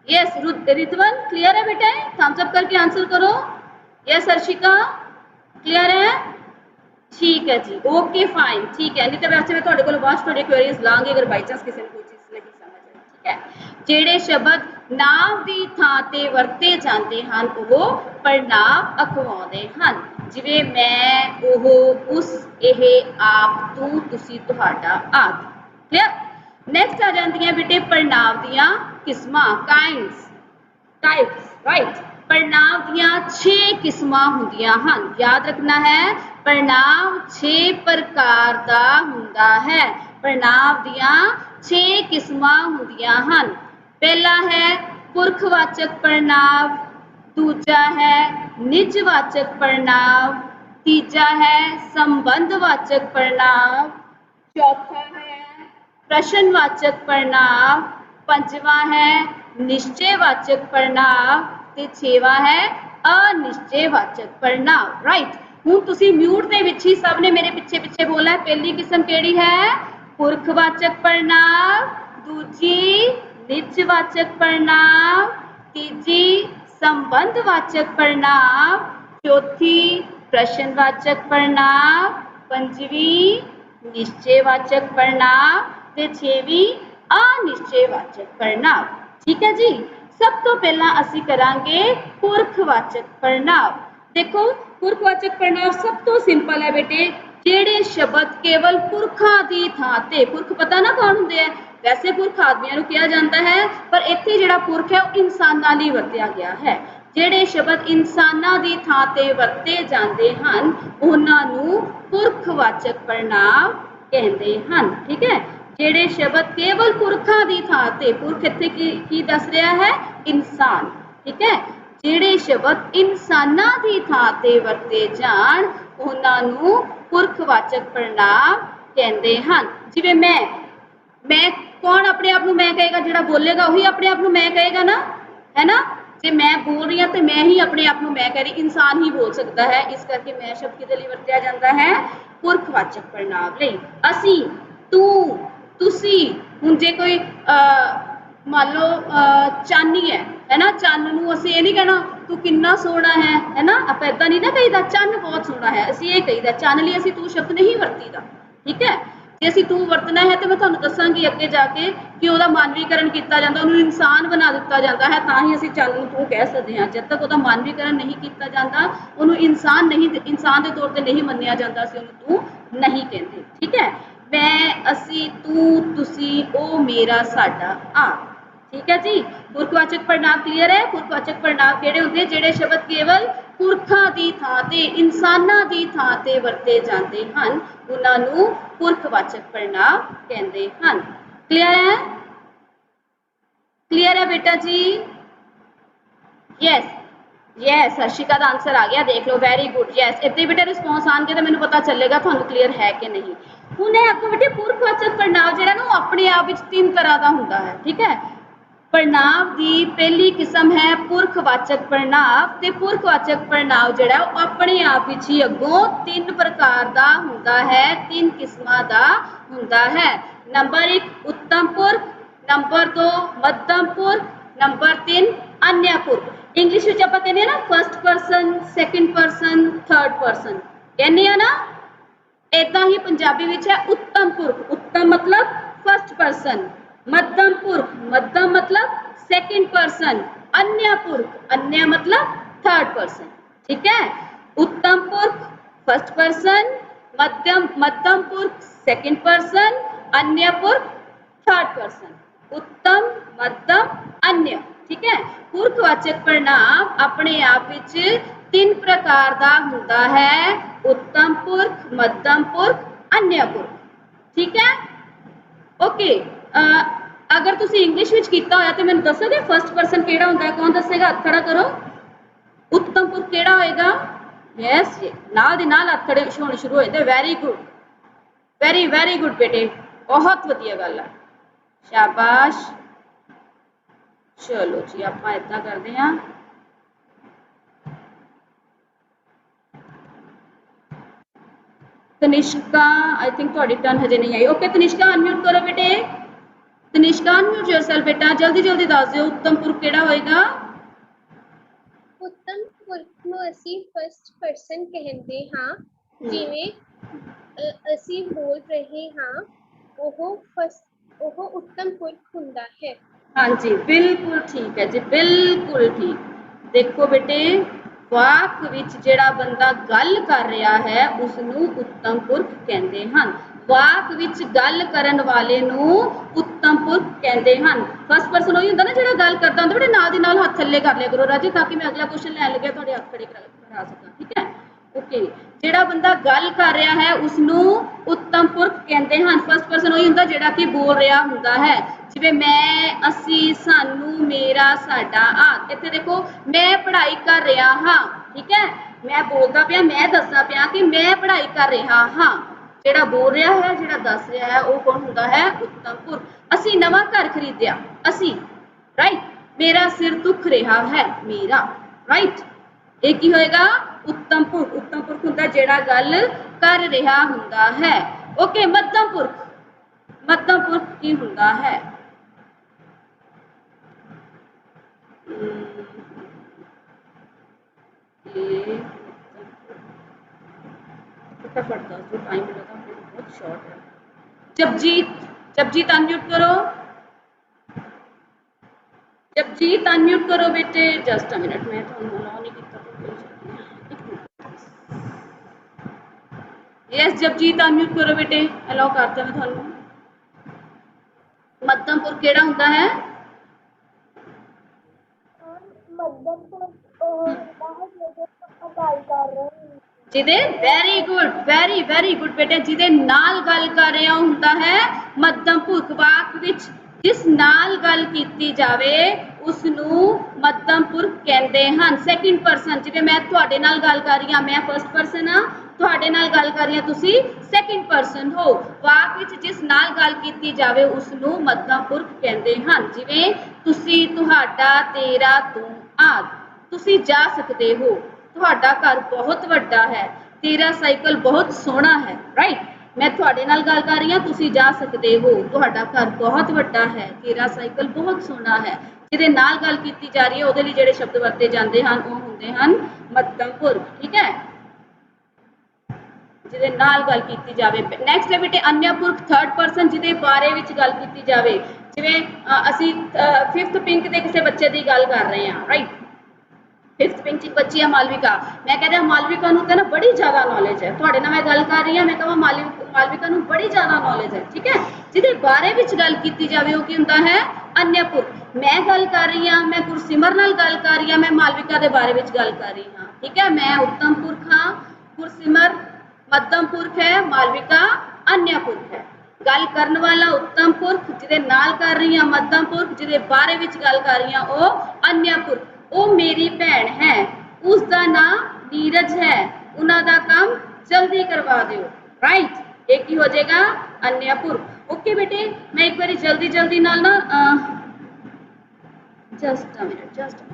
यस रितवन क्लियर है बेटा? थम्स अप करके आंसर करो। यस अर्शिका क्लियर है? ठीक है जी, ओके फाइन, ठीक है। नहीं तो वैसे मैं ਤੁਹਾਡੇ ਕੋਲੋਂ ਬਾਅਦ ਤੁਹਾਡੇ ਕੁਐਰੀਜ਼ ਲਾਂਗੇ ਅਗਰ ਬਾਈ ਚਾਂਸ ਕਿਸੇ ਨੂੰ ਕੋਈ ਚੀਜ਼ ਨਹੀਂ ਸਮਝ ਆਈ। ਠੀਕ ਹੈ, ਜਿਹੜੇ ਸ਼ਬਦ ਨਾਂਵ ਦੀ ਥਾਂ ਤੇ ਵਰਤੇ ਜਾਂਦੇ ਹਨ ਉਹ ਪੜਨਾਂਵ ਅਖਵਾਉਂਦੇ ਹਨ। ਜਿਵੇਂ ਮੈਂ, ਉਹ, ਉਸ, ਇਹ, ਆਪ, ਤੂੰ, ਤੁਸੀਂ, ਤੁਹਾਡਾ ਆਦਿ। ਕਲੀਅਰ? ਨੈਕਸਟ ਆ ਜਾਂਦੀਆਂ ਬੇਟੇ ਪੜਨਾਂਵ ਦੀਆਂ ਕਿਸਮਾਂ, ਕਾइंड्स, टाइप्स, राइट। पड़नाव दियां 6 किस्मां हुंदियां हन। याद रखना है पड़नाव 6 प्रकार दा हुंदा है। पड़नाव दियां 6 किस्मां हुंदियां हन। पहला है पुरखवाचक पड़नाव, दूजा है निजवाचक पड़नाव, तीजा है संबंधवाचक पड़नाव, चौथा है प्रश्नवाचक पड़नाव, पंजवां है निश्चयवाचक पड़नाव ਤੇ 6ਵਾਂ ਹੈ ਅਨਿਸ਼ਚयवाचक पड़नाव। राइट, ਹੁਣ ਤੁਸੀਂ ਮਿਊਟ ਦੇ ਵਿੱਚ ਹੀ ਸਭ ਨੇ ਮੇਰੇ ਪਿੱਛੇ ਪਿੱਛੇ ਬੋਲਣਾ ਹੈ। ਪਹਿਲੀ ਕਿਸਮ ਕਿਹੜੀ ਹੈ? ਪੁਰਖਵਾਚਕ पड़नाव, ਦੂਜੀ ਨਿਜਵਾਚਕ पड़नाव, ਤੀਜੀ संबंधवाचक पड़नाव, चौथी प्रश्नवाचक पड़नाव, पंजवीं निश्चयवाचक पड़नाव ਤੇ 6ਵੀਂ अनिश्चयवाचक पड़नाव। ठीक है जी। सब तो पहला असी करांगे पुरखवाचक पड़नाव। देखो पुरखवाचक पड़नाव सब तो सिंपल है बेटे, ਜਿਹੜੇ ਸ਼ਬਦ ਕੇਵਲ ਪੁਰਖਾਂ ਦੀ ਥਾਂ ਤੇ, ਪੁਰਖ ਪਤਾ ਨਾ ਕੌਣ ਹੁੰਦੇ ਆ? ਵੈਸੇ ਪੁਰਖ ਆਦਮੀਆਂ ਨੂੰ ਕਿਹਾ ਜਾਂਦਾ ਹੈ, ਪਰ ਇੱਥੇ ਜਿਹੜਾ ਪੁਰਖ ਹੈ ਉਹ ਇਨਸਾਨਾਂ ਲਈ ਵਰਤਿਆ ਗਿਆ ਹੈ। ਜਿਹੜੇ ਸ਼ਬਦ ਇਨਸਾਨਾਂ ਦੀ ਥਾਂ ਤੇ ਵਰਤੇ ਜਾਂਦੇ ਹਨ ਉਹਨਾਂ ਨੂੰ ਪੁਰਖਵਾਚਕ ਪੜਨਾਂਵ ਕਹਿੰਦੇ ਹਨ। ਠੀਕ ਹੈ, ਜਿਹੜੇ ਸ਼ਬਦ ਕੇਵਲ ਪੁਰਖਾਂ ਦੀ ਥਾਂ ਤੇ, ਪੁਰਖ ਇੱਥੇ ਕੀ ਦੱਸ ਰਿਹਾ ਹੈ? ਇਨਸਾਨ। ਠੀਕ ਹੈ, ਜਿਹੜੇ ਸ਼ਬਦ ਇਨਸਾਨਾਂ ਦੀ ਥਾਂ ਤੇ ਵਰਤੇ ਜਾਣ ਉਹਨਾਂ ਨੂੰ ਪੁਰਖਵਾਚਕ ਪੜਨਾਂਵ ਕਹਿੰਦੇ ਹਨ। ਜਿਵੇਂ ਮੈਂ ਕੌਣ ਆਪਣੇ ਆਪ ਨੂੰ ਮੈਂ ਕਹੇਗਾ? ਜਿਹੜਾ ਬੋਲੇਗਾ ਉਹੀ ਆਪਣੇ ਆਪ ਨੂੰ ਮੈਂ ਕਹੇਗਾ ਨਾ, ਹੈ ਨਾ। ਜੇ ਮੈਂ ਬੋਲ ਰਹੀ ਹਾਂ ਤੇ ਮੈਂ ਹੀ ਆਪਣੇ ਆਪ ਨੂੰ ਮੈਂ ਕਹਿ ਰਹੀ, ਇਨਸਾਨ ਹੀ ਬੋਲ ਸਕਦਾ ਹੈ। ਇਸ ਕਰਕੇ ਮੈਂ ਸ਼ਬਦ ਕਿਹਦੇ ਲਈ ਵਰਤਿਆ ਜਾਂਦਾ ਹੈ? ਪੁਰਖਵਾਚਕ ਪੜਨਾਂਵ ਲਈ। ਅਸੀਂ, ਤੂੰ, ਤੁਸੀਂ। ਹੁਣ ਜੇ ਕੋਈ ਮੰਨ ਲਓ ਚਾਨੀ ਹੈ ਨਾ, ਚੰਨ ਨੂੰ ਅਸੀਂ ਇਹ ਨਹੀਂ ਕਹਿਣਾ ਤੂੰ ਕਿੰਨਾ ਸੋਹਣਾ ਹੈ ਨਾ, ਆਪਾਂ ਏਦਾਂ ਨਹੀਂ ਨਾ ਕਹੀਦਾ ਚੰਨ ਬਹੁਤ ਸੋਹਣਾ ਹੈ, ਅਸੀਂ ਇਹ ਕਹੀਦਾ। ਚੰਨ ਲਈ ਅਸੀਂ ਤੂੰ ਸ਼ਬਦ ਨਹੀਂ ਵਰਤੀਦਾ। ਠੀਕ ਹੈ, ਜੇ ਅਸੀਂ ਤੂੰ ਵਰਤਣਾ ਹੈ ਤੇ ਮੈਂ ਤੁਹਾਨੂੰ ਦੱਸਾਂਗੀ ਅੱਗੇ ਜਾ ਕੇ ਕਿ ਉਹਦਾ ਮਾਨਵੀਕਰਨ ਕੀਤਾ ਜਾਂਦਾ, ਉਹਨੂੰ ਇਨਸਾਨ ਬਣਾ ਦਿੱਤਾ ਜਾਂਦਾ ਹੈ, ਤਾਂ ਹੀ ਅਸੀਂ ਚੰਦ ਨੂੰ ਤੂੰ ਕਹਿ ਸਕਦੇ ਹਾਂ। ਜਦ ਤੱਕ ਉਹਦਾ ਮਾਨਵੀਕਰਨ ਨਹੀਂ ਕੀਤਾ ਜਾਂਦਾ, ਉਹਨੂੰ ਇਨਸਾਨ ਦੇ ਤੌਰ ਤੇ ਨਹੀਂ ਮੰਨਿਆ ਜਾਂਦਾ, ਅਸੀਂ ਉਹਨੂੰ ਤੂੰ ਨਹੀਂ ਕਹਿੰਦੇ। ਠੀਕ ਹੈ, ਮੈਂ, ਅਸੀਂ, ਤੂੰ, ਤੁਸੀਂ, ਉਹ, ਮੇਰਾ, ਸਾਡਾ, ਆ। ਠੀਕ ਹੈ ਜੀ। ਪੁਰਖਵਾਚਕ ਪੜ੍ਹਨਾਂਵ ਕਲੀਅਰ ਹੈ। ਪੁਰਖਵਾਚਕ ਪੜ੍ਹਨਾਂਵ ਕਿਹੜੇ ਹੁੰਦੇ? ਜਿਹੜੇ ਸ਼ਬਦ ਕੇਵਲ ਪੁਰਖਾਂ ਦੀ ਥਾਂ ਤੇ, ਇਨਸਾਨਾਂ ਦੀ ਥਾਂ ਤੇ ਵਰਤੇ ਜਾਂਦੇ ਹਨ, ਉਹਨਾਂ ਨੂੰ ਪੁਰਖਵਾਚਕ ਪੜ੍ਹਨਾਂਵ ਕਹਿੰਦੇ ਹਨ। ਕਲੀਅਰ ਹੈ? ਕਲੀਅਰ ਹੈ ਬੇਟਾ ਜੀ? ਯੈਸ ਯੈਸ, ਹਰਸ਼ਿਕਾ ਦਾ ਆंसर ਆ ਗਿਆ, ਦੇਖ ਲਓ, ਵੈਰੀ ਗੁੱਡ। ਯੈਸ, ਇੱਥੇ ਬੇਟਾ ਰਿਸਪੌਂਸ ਆਣਗੇ ਤਾਂ ਮੈਨੂੰ ਪਤਾ ਚੱਲੇਗਾ ਤੁਹਾਨੂੰ ਕਲੀਅਰ ਹੈ ਕਿ ਨਹੀਂ। ਹੁਣ ਇਹ ਅੱਗੋਂ ਬੇਟੇ ਪੁਰਖਵਾਚਕ ਪੜ੍ਹਨਾਂਵ ਜਿਹੜਾ ਨਾ ਉਹ ਆਪਣੇ ਆਪ ਵਿੱਚ 3 ਤਰ੍ਹਾਂ ਦਾ ਹੁੰਦਾ ਹੈ। ਠੀਕ ਹੈ, ਪੜ੍ਹਨਾਂਵ ਦੀ ਪਹਿਲੀ ਕਿਸਮ ਹੈ ਪੁਰਖਵਾਚਕ ਪੜ੍ਹਨਾਂਵ, ਤੇ ਪੁਰਖਵਾਚਕ ਪੜ੍ਹਨਾਂਵ ਜਿਹੜਾ ਉਹ ਆਪਣੇ ਆਪ ਵਿੱਚ ਹੀ ਅੱਗੋਂ 3 ਪ੍ਰਕਾਰ ਦਾ ਹੁੰਦਾ ਹੈ, 3 ਕਿਸਮਾਂ ਦਾ ਹੁੰਦਾ ਹੈ। ਨੰਬਰ 1 ਉੱਤਮ ਪੁਰਖ, ਨੰਬਰ 2 ਮੱਧਮ ਪੁਰਖ, ਨੰਬਰ 3 अन्य पुरख। इंग्लिश में आप कहने ना first person, second person, third person कहने ना, इदा ही पंजाबी विच है उत्तम पुरख। उत्तम मतलब फर्स्ट परसन, मध्यम पुरख, मध्यम मतलब सैकेंड परसन, अन्य पुरख, अन्य मतलब थर्ड परसन। ठीक है, उत्तम पुरख फर्स्ट परसन, मध्यम पुरख सैकेंड परसन, अन्य पुरख थर्ड परसन। उत्तम, मध्यम, अन्य। ठीक है, पुरखवाचक पढ़नाम अपने आप विच 3 प्रकार का होता है, उत्तम पुरख, मध्यम पुरख, अन्य पुरख। ठीक है, ओके। अगर तुसी इंग्लिश विच कीता होया तो मैनूं दसोगे फर्स्ट परसन केड़ा हुंदा है? कौन दसेगा? हथ खड़ा करो। उत्तम पुरख केड़ा होएगा? यस, नाल दी नाल हथ खड़े होने शुरू होए ते very good, very very good बेटे, बहुत वधिया गल है, शाबाश। चलो जी, आप इदा करते हैं, तनिष्का आई थिंक थोड़ी टर्न हजे नहीं आई। ओके तनिष्का अनम्यूट करो बेटे, तनिष्का अनम्यूट योरसेल्फ बेटा, जल्दी जल्दी दस दिओ उत्तम पुरख केड़ा होएगा? उत्तम पुरख ਨੂੰ ਅਸੀਂ ਫਸਟ ਪਰਸਨ ਕਹਿੰਦੇ ਹਾਂ, ਜਿਵੇਂ ਅਸੀਂ ਬੋਲ ਰਹੇ ਹਾਂ ਉਹ उत्तम पुरख ਹੁੰਦਾ है। हाँ जी, बिल्कुल ठीक है जी, बिल्कुल ठीक। देखो बेटे, वाक विच जेड़ा बंदा गल कर रहा है उसनू उत्तम पुरख कहते हैं। वाक विच गल करन वाले नू उत्तम पुरख कहते हैं। फर्स्ट परसन वही हुंदा ना जेड़ा गल करदा हुंदा। बेटे नाल दी नाल हाथ थल्ले कर लिया करो राजे, ताकि मैं अगला क्वेश्चन लैन लगे तुहाडे हाथ खड़े करा सकां। ठीक है, ओके। जेड़ा बंदा गल कर रहा है उसनू उत्तम पुरख कहते हैं। फर्स्ट परसन वही हुंदा जेड़ा कि बोल रहा हुंदा है, जिवें मैं, असी, सानू, मेरा, साडा, आ। इत्थे देखो मैं पढ़ाई कर रहा हाँ, ठीक है, मैं बोलदा पिया, मैं दसदा पिया कि मैं पढ़ाई कर रहा हाँ। जेड़ा बोल रहा है, जेड़ा दस रहा है, वो कौन हुंदा है? उत्तम पुरख। असी नवां घर खरीदिया, असी, राइट। मेरा सिर दुख रहा है, मेरा, राइट। ये की होएगा? उत्तम पुरख। उत्तम पुरख हुंदा जेड़ा गल कर रहा हुंदा है। ओके, मध्यम पुरख। मध्यम पुरख की हुंदा है? फटाफट दस दो, टाइम लगा बहुत शॉर्ट है। जपजीत अनम्यूट करो, जपजीत अनम्यूट करो बेटे, जस्ट अ मिनट, मैं थोड़ा अलाउ नहीं किया। यस जपजीत अनम्यूट करो बेटे, अलाउ करता मैं थानू। मध्यम पुरख केड़ा हुंदा है? मध्यम पुरख होता है जो गल कर रहे हैं, जिदे very good, very very good बेटे, जिदे नाल गल कर रहा हुंदा है मध्यम पुरख। वाक विच जिस नाल गल कीती जावे उसनू मध्यम पुरख कहते हैं। सैकेंड परसन, जिवें मैं तुहाडे नाल गल कर रही हां, मैं फर्स्ट परसन हां, तुहाडे नाल गल कर रही हां, तुसी सैकेंड परसन हो। वाक विच जिस नाल गल कीती जावे उसनू मध्यम पुरख कहते हैं। जिवें तुसी, तुहाडा, तेरा, तू, आदि। तुसी जा सकते हो, तुहाडा घर बहुत वड्डा है, तेरा साइकिल बहुत सोहना है, राइट। मैं तुहाडे नाल गल कर रही हां, तुसी जा सकते हो, तुहाडा घर बहुत वड्डा है, तेरा साइकिल बहुत सोहना है। जिहदे नाल गल कीती जा रही है उहदे लई जिहड़े शब्द वरते जांदे हन ओह हुंदे हन मध्यम पुरख। ठीक है, ਜਿਹਦੇ ਨਾਲ ਗੱਲ ਕੀਤੀ ਜਾਵੇ। ਨੈਕਸਟ ਹੈ ਬੇਟੇ अन्य पुरख थर्ड पर्सन ਜਿਹਦੇ ਬਾਰੇ ਵਿੱਚ ਗੱਲ ਕੀਤੀ ਜਾਵੇ। ਜਿਵੇਂ ਅਸੀਂ 5th ਪਿੰਕ ਦੇ ਕਿਸੇ ਬੱਚੇ ਦੀ ਗੱਲ ਕਰ ਰਹੇ ਹਾਂ, ਰਾਈਟ। 5th ਪਿੰਕ ਦੀ ਬੱਚੀ ਹੈ ਮਾਲਵਿਕਾ। ਮੈਂ ਕਹਿੰਦਾ ਮਾਲਵਿਕਾ ਨੂੰ ਤਾਂ ਨਾ ਬੜੀ ਜ਼ਿਆਦਾ ਨੌਲੇਜ ਹੈ। ਤੁਹਾਡੇ ਨਾਲ ਮੈਂ ਗੱਲ ਕਰ ਰਹੀ ਹਾਂ, ਮੈਂ ਕਹਾਂ ਮਾਲਵਿਕਾ ਨੂੰ ਬੜੀ ਜ਼ਿਆਦਾ ਨੌਲੇਜ ਹੈ, ਠੀਕ ਹੈ। ਜਿਹਦੇ ਬਾਰੇ ਵਿੱਚ ਗੱਲ ਕੀਤੀ ਜਾਵੇ ਉਹ ਕੀ ਹੁੰਦਾ ਹੈ? अन्य पुरख। मैं गल कर रही हाँ, मैं गुरसिमर नाल गल कर रही हाँ, मैं मालविका के बारे में गल कर रही हाँ, ठीक है। मैं उत्तम पुरख हाँ, गुरसिमर मध्यम पुरख है, मालविका अन्य पुरख है। गल करने वाला उत्तम पुरख, जिहदे नाल कर रही हाँ मध्यम पुरख, जिहदे बारे में गल कर रही हाँ वो अन्य पुरख। वो मेरी भैन है, उसका नाम नीरज है, उन्हां दा काम जल्दी करवा दिओ, राइट। एक ही हो जाएगा अन्य पुरख। ओके बेटे, मैं एक बार जल्दी जल्दी नाल ना जस्ट अ मिनट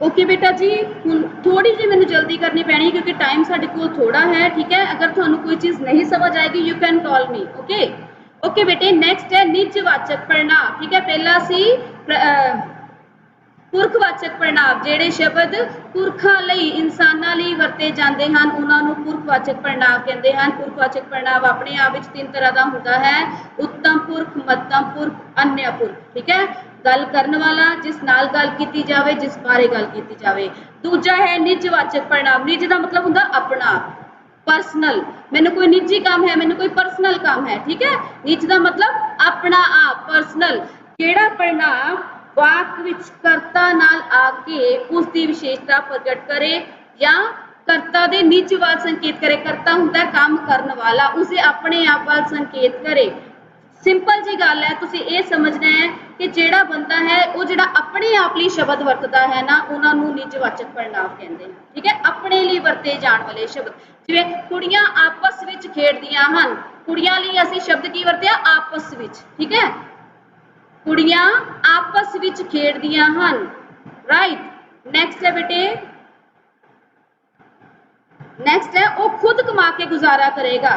ओके बेटा जी, हुण थोड़ी जी मैंने जल्दी करनी पैनी क्योंकि टाइम साडे कोल थोड़ा है, ठीक है। अगर तुहानू कोई चीज़ नहीं समझ आएगी you can call me, okay. Okay बेटे, नेक्स्ट है निजवाचक पढ़नाव, ठीक है। पहला सी पुरखवाचक पढ़नाव, ਜਿਹੜੇ ਸ਼ਬਦ ਪੁਰਖਾਂ ਲਈ ਇਨਸਾਨਾਂ ਲਈ ਵਰਤੇ ਜਾਂਦੇ ਹਨ ਉਹਨਾਂ ਨੂੰ ਪੁਰਖਵਾਚਕ ਪੜ੍ਹਨਾਂਵ ਕਹਿੰਦੇ ਹਨ। ਪੁਰਖਵਾਚਕ ਪੜ੍ਹਨਾਂਵ ਆਪਣੇ ਆਪ ਵਿੱਚ 3 ਤਰ੍ਹਾਂ ਦਾ ਹੁੰਦਾ ਹੈ, ਉੱਤਮ ਪੁਰਖ, ਮੱਧਮ ਪੁਰਖ, अन्य पुरख, ठीक है। गल करने वाला, जिस नाल गल कीती जावे, जिस बारे गल कीती जावे। दूजा है निजवाचक पढ़नांव। निज का मतलब हुंदा अपना, पर्सनल। मैंने कोई निजी काम है, मैंने कोई पर्सनल काम है, ठीक है। निज का मतलब अपना आप, पर्सनल। किहड़ा पढ़नांव वाक विच करता नाल आके उसकी विशेषता प्रगट करे या करता दे निज वाल संकेत करे। करता हुंदा काम करने वाला, उसे अपने आप वाल संकेत करे। सिंपल जी गल है, तुसीं ये समझना है कि जिहड़ा बंदा है वो जिहड़ा अपने आप लिए शब्द वरतदा है ना, उन्हां नूं निजवाचक पढ़नांव कहंदे हैं, ठीक है। अपने लिए वरते जाण वाले शब्द, जिवें कुड़ियां आपस विच खेडदियां हन, कुड़ियां लई असीं शब्द की वरतिया? आपस विच, ठीक है। कुड़ियां आपस विच खेडदियां हन, राइट। नेक्स्ट है बेटे, नेक्स्ट है वो खुद कमा के गुजारा करेगा।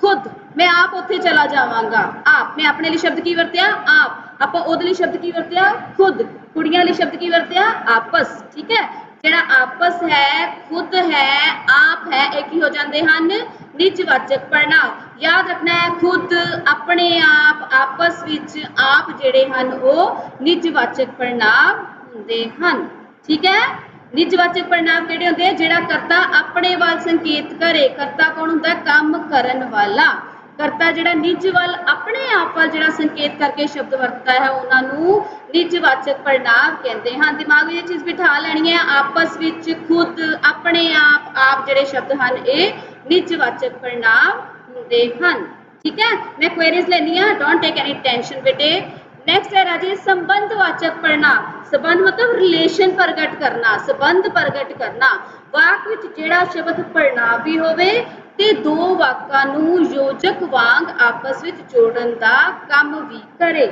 खुद, मैं आप उत्थे चला जावांगा। आप, मैं अपने लिए शब्द की वरतिया? आप। आपां ओहदे लिए शब्द की वरतिया? खुद। कुड़ियां लिए शब्द की वरतिया? आपस, ठीक है। जिहड़ा आपस है, खुद है, आप है, एक ही हो जाते हैं निजवाचक पढ़नांव। याद रखना है, खुद, अपने आप, आपस विच, आप जिहड़े हन वो निजवाचक पढ़नांव हुंदे हन, ठीक है। निजवाचक पढ़नांव किहड़े हुंदे हैं? जिहड़ा करता अपने वाल संकेत करे। करता कौन हुंदा है? काम करन वाला। करता जिहड़ा निज वाल, अपने आप वाल जिहड़ा संकेत करके शब्द वरतदा है उन्हां नूं निजवाचक पढ़नांव कहंदे हैं। दिमाग में ये चीज़ बिठा लैनी है, आपस विच, खुद, अपने आप जिहड़े शब्द हैं ये निजवाचक पढ़नांव हुंदे हन, ठीक है। मैं क्वेरीज लैनी है, डोंट टेक एनी टेंशन बेटे। नेक्स्ट है राजे संबंधवाचक पढ़नांव। संबंध मतलब रिलेशन प्रगट करना, संबंध प्रगट करना। वाक विच जिहड़ा शब्द पढ़नावी होवे ते दो वाकां नूं योजक वांग आपस विच जोड़न दा काम भी करे।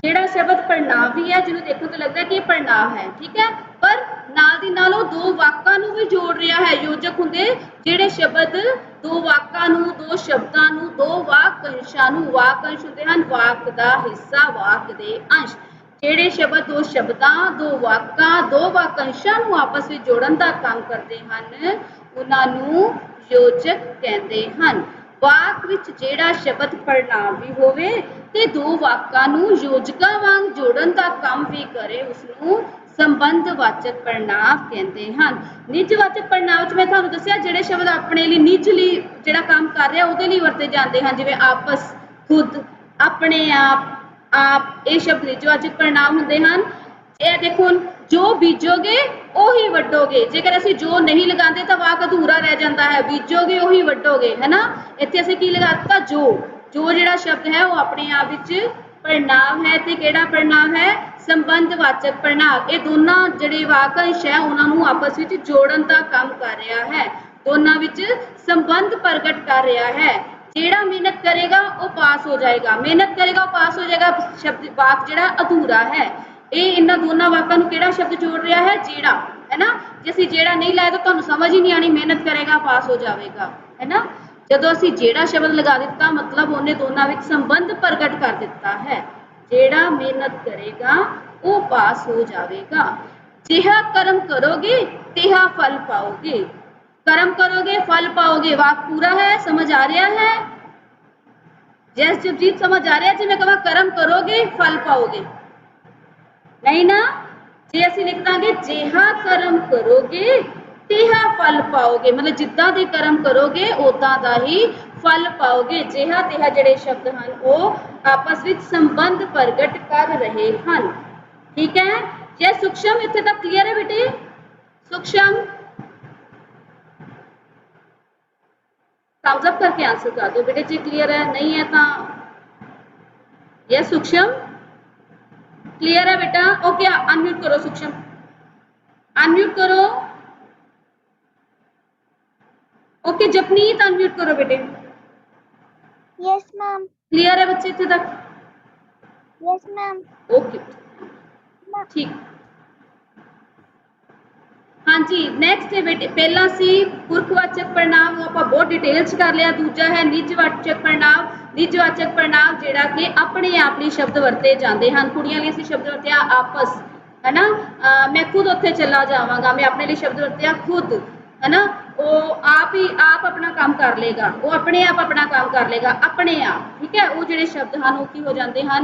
जिहड़ा शब्द पढ़नावी है, जिन्होंने देखो तो लगता है कि ये पढ़नाव है, ठीक है, पर नाल दी नाल दो वाकां नूं भी जोड़ रहा है। योजक हुंदे जिहड़े शब्द दो वाकां नूं, दो शब्दां नूं, दो वाकंशां नूं, वाकंश हुंदे हन वाक दा हिस्सा, वाक दे अंश। जिहड़े शब्द दो शब्दां, दो वाकां, दो वाकंशां नूं आपस विच जोड़न दा काम करदे हन उन्हां नूं योजक कहंदे हन। वाक विच जिहड़ा शब्द पढ़नावी होवे ते दो वाकां नूं योजकां वांग जोड़न दा काम भी करे उसनूं संबंधवाचक पढ़नांव कहते हैं। निजवाचक पढ़नांव मैं तुहानूं दस्सिया जिहड़े शब्द अपने लिए निज लिए जिहड़ा काम कर रहा उहदे लिए वरते जाते हैं, जिवें आपस, खुद, अपने आप, ये शब्द निजवाचक पढ़नांव हुंदे हैं। ये देखो, जो बीजोगे ओही वड्डोगे। जेकर असीं जो नहीं लगाते तो वाक अधूरा रह जाता है। बीजोगे ओही वड्डोगे, है ना। इत्थे असीं की लगा दित्ता? जो। जो जिहड़ा शब्द है वो अपने आप विच पढ़नांव है ते किहड़ा पढ़नांव है? संबंधवाचक पढ़नांव। ये दोनों जिहड़े वाकंश है उन्हां नूं आपस विच जोड़न दा काम कर रहा है, दोनों विच संबंध प्रगट कर रहा है। जिहड़ा मेहनत करेगा वो पास हो जाएगा, मेहनत करेगा वो पास हो जाएगा। शब्द वाक जिहड़ा अधूरा है, ये इन्हां दोनों वाकां नूं किहड़ा शब्द जोड़ रहा है? जिहड़ा, है ना। जे असीं जिहड़ा नहीं लाया तो तुहानूं समझ ही नहीं आनी, मेहनत करेगा पास हो जाएगा, है ना। ਜਦੋਂ ਅਸੀਂ ਜਿਹੜਾ ਸ਼ਬਦ ਲਗਾ ਦਿੱਤਾ ਮਤਲਬ ਉਹਨੇ ਦੋਨਾਂ ਵਿੱਚ ਸੰਬੰਧ ਪ੍ਰਗਟ ਕਰ ਦਿੱਤਾ ਹੈ। ਜਿਹੜਾ ਮਿਹਨਤ ਕਰੇਗਾ ਉਹ ਪਾਸ ਹੋ ਜਾਵੇਗਾ। ਜਿਹਾ ਕਰਮ करोगे तिहा फल पाओगे। कर्म करोगे फल पाओगे वाक पूरा है, समझ आ रहा है? जैस जगजीत समझ आ रहा है जी मैं कहा कर्म करोगे फल पाओगे नहीं ना। जे ਅਸੀਂ ਲਿਖ ਦਾਂਗੇ ਜਿਹਾ ਕਰਮ ਕਰੋਗੇ ਤਿਹਾ ਫਲ ਪਾਓਗੇ मतलब ਜਿੱਦਾਂ ਦੇ ਕਰਮ ਕਰੋਗੇ ਉਦਾਂ ਦਾ ਹੀ ਫਲ ਪਾਓਗੇ। ਜਿਹਾ ਤਿਹਾ ਜਿਹੜੇ ਸ਼ਬਦ ਹਨ ਉਹ ਆਪਸ ਵਿੱਚ ਸੰਬੰਧ ਪ੍ਰਗਟ ਕਰ ਰਹੇ ਹਨ। ठीक है ये सूक्ष्म इतने तक क्लियर है बेटे? सूक्ष्म थम्स अप करके आंसर कर दो बेटे जी क्लियर है, नहीं है तो ये सूक्ष्म क्लियर है बेटा? ओके अनम्यूट करो सूक्ष्म, अनम्यूट करो। ओके जपनीत अनम्यूट करो बेटे। Yes ma'am. क्लियर है बच्चे इतने तक? Yes ma'am. ओके ठीक हाँ जी। नैक्सट है बेटे पहला सी पुरखवाचक पड़नाव आप बहुत डिटेल च कर लिया। दूजा है निजवाचक पड़नाव। निजवाचक पड़नाव जिहड़ा कि अपने आप लिए शब्द वरते जाते हैं। कुड़ियां लिए असीं शब्द वरत्या आपस है ना, मैं खुद उत्थे चला जावांगा, मैं अपने लिए शब्द वरत्या खुद है ना, वो आप ही आप अपना काम कर लेगा, वो अपने आप अपना काम कर लेगा अपने आप। ठीक है वो जिहड़े शब्द हैं वो की हो जाते हैं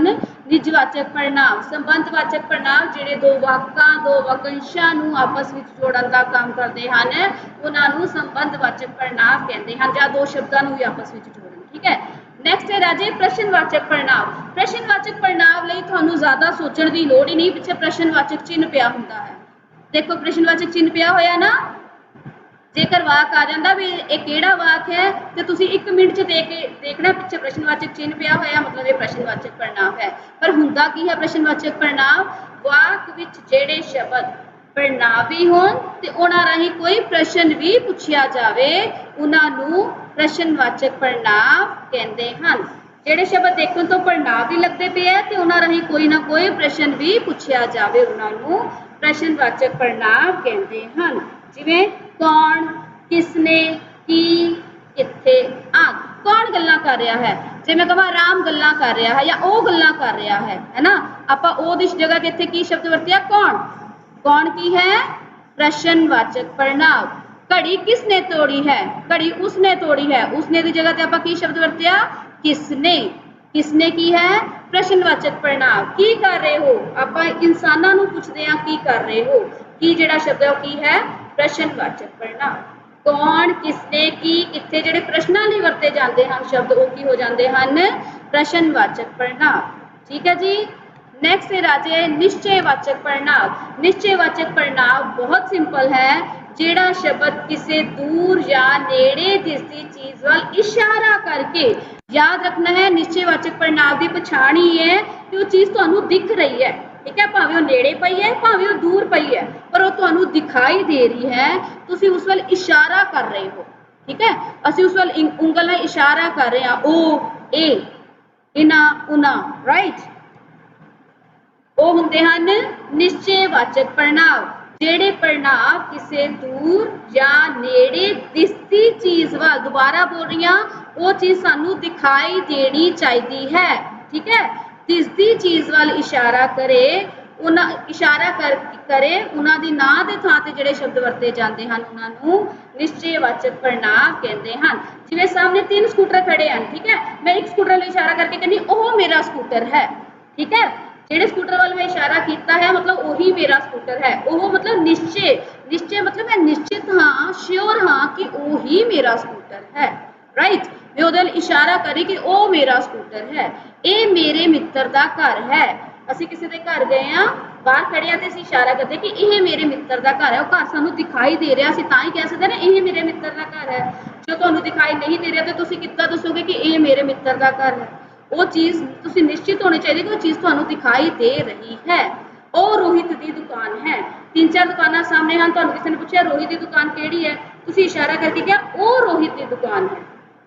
निजवाचक पड़नाव। संबंधवाचक पड़नाव जिहड़े दो वाकां दो वाकंशां नूं आपस विच जोड़न दा काम करते हैं उन्हां नूं संबंधवाचक पड़नाव कहते हैं, जां दो शब्दां नूं भी आपस विच जोड़न। ठीक है नैक्सट है राजे प्रश्नवाचक पड़नाव। प्रश्नवाचक पड़नाव लई तुहानूं ज़्यादा सोचण दी लोड़ ही नहीं, पिछे प्रश्नवाचक चिन्ह पिया हुंदा है। देखो प्रश्नवाचक चिन्ह पिया होया ना, जेकर वाक आ जाता भी ये किहड़ा वाक है तो तुसीं 1 मिनट च देखना पिछे प्रश्नवाचक चिन्ह पिया होया मतलब ये प्रश्नवाचक पड़नाव है। पर हुंदा की है प्रश्नवाचक पड़नाव? वाक विच जिहड़े शब्द पड़नावी होण ते उहनां राहीं कोई प्रश्न भी पुछिया जावे उहनां नूं प्रश्नवाचक पड़नाव कहंदे हन। जिहड़े शब्द देखण तो पड़नावी लगदे पे है ते उहनां राहीं कोई ना कोई प्रश्न भी पुछिया जावे उहनां नूं प्रश्नवाचक पड़नाव कहंदे हन। जिवें कौन, किसने, की, किथे आदि। कौन गल्लां कर रहा है, जे मैं कहां राम गल्लां कर रहा है या ओ गल्लां कर रहा है ना, आपां ओ दी जगह ते इत्थे की शब्द वरतिया कौन। कौन की है प्रश्नवाचक पड़नाव। घड़ी किसने तोड़ी है, घड़ी उसने तोड़ी है, उसने दी जगह ते आपां की शब्द वरतिया किसने। किसने की है प्रश्नवाचक पड़नाव। की कर रहे हो आपां इंसानां नूं पुछदे हां की कर रहे हो, की जिहड़ा शब्द है की है प्रश्नवाचक पड़नाव। कौन, किसने, की, किथे जिहड़े प्रश्नां लई वरते जाते हैं शब्द वो की हो जाते हैं प्रश्नवाचक पड़नाव। ठीक है जी। नैक्सट है राजे निश्चयवाचक पड़नाव। निश्चयवाचक पड़नाव बहुत सिंपल है, जिहड़ा शब्द किसी दूर या नेड़े दिसदी चीज वाल इशारा करके, याद रखना है निश्चयवाचक पड़नाव की पछाण ही है कि वो चीज़ तुहानूं दिख रही है। ठीक है भावें वो नेड़े पई है भावें वो दूर पई है पर वो तुहानूं दिखाई दे रही है, तुसीं उस वाल इशारा कर रहे हो। ठीक है असीं उस वाल उंगल नाल इशारा कर रहे हैं ओ ए इना उना राइट। वो हुंदे हन निश्चयवाचक पड़नाव। जिहड़े पड़नाव किसी दूर या नेड़े दिसदी चीज़ वाल, दोबारा बोल रही हां, वो चीज़ सानूं दिखाई देनी चाहिदी है। ठीक है दिसदी चीज़ वाल इशारा करे इशारा करे उन्हां दी नां दे थां ते जिहड़े शब्द वरते जाते हैं उन्हां नूं निश्चयवाचक पड़नाव कहते हैं। जिवें सामने 3 स्कूटर खड़े हैं, ठीक है मैं एक स्कूटर वाल इशारा करके कहनी ओह मेरा स्कूटर है। ठीक है जिहड़े स्कूटर वाल मैं इशारा किया है मतलब वही मेरा स्कूटर है। ओह मतलब निश्चय, निश्चय मतलब मैं निश्चित हाँ श्योर हाँ कि वही मेरा स्कूटर है। राइट मैं उहदे नाल इशारा करी कि ओ मेरा स्कूटर है। ये मेरे मित्र दा घर है। ਅਸੀਂ ਕਿਸੇ ਦੇ ਘਰ ਗਏ ਆ ਬਾਹਰ ਖੜੇ ਆ ਤੇ ਅਸੀਂ ਇਸ਼ਾਰਾ ਕਰਦੇ ਕਿ ਇਹ ਮੇਰੇ ਮਿੱਤਰ ਦਾ ਘਰ ਹੈ। ਉਹ ਘਰ ਸਾਨੂੰ ਦਿਖਾਈ ਦੇ ਰਿਹਾ, ਅਸੀਂ ਤਾਂ ਹੀ ਕਹਿ ਸਕਦੇ ਨਾ ਇਹ ਮੇਰੇ ਮਿੱਤਰ ਦਾ ਘਰ ਹੈ। ਜੇ ਤੁਹਾਨੂੰ ਦਿਖਾਈ ਨਹੀਂ ਦੇ ਰਿਹਾ ਤਾਂ ਤੁਸੀਂ ਕਿੱਦਾਂ ਦੱਸੋਗੇ ਕਿ ਇਹ ਮੇਰੇ ਮਿੱਤਰ ਦਾ ਘਰ ਹੈ। ਉਹ ਚੀਜ਼ ਤੁਸੀਂ ਨਿਸ਼ਚਿਤ ਹੋਣੀ ਚਾਹੀਦੀ ਕਿ ਉਹ ਚੀਜ਼ ਤੁਹਾਨੂੰ ਦਿਖਾਈ ਦੇ ਰਹੀ ਹੈ। ਉਹ ਰੋਹਿਤ ਦੀ ਦੁਕਾਨ ਹੈ। 3-4 ਦੁਕਾਨਾਂ ਸਾਹਮਣੇ ਹਨ, ਤੁਹਾਨੂੰ ਕਿਸੇ ਨੇ ਪੁੱਛਿਆ ਰੋਹਿਤ ਦੀ ਦੁਕਾਨ ਕਿਹੜੀ ਹੈ, ਤੁਸੀਂ ਇਸ਼ਾਰਾ ਕਰਕੇ ਕਿਹਾ ਉਹ ਰੋਹਿਤ ਦੀ ਦੁਕਾਨ ਹੈ।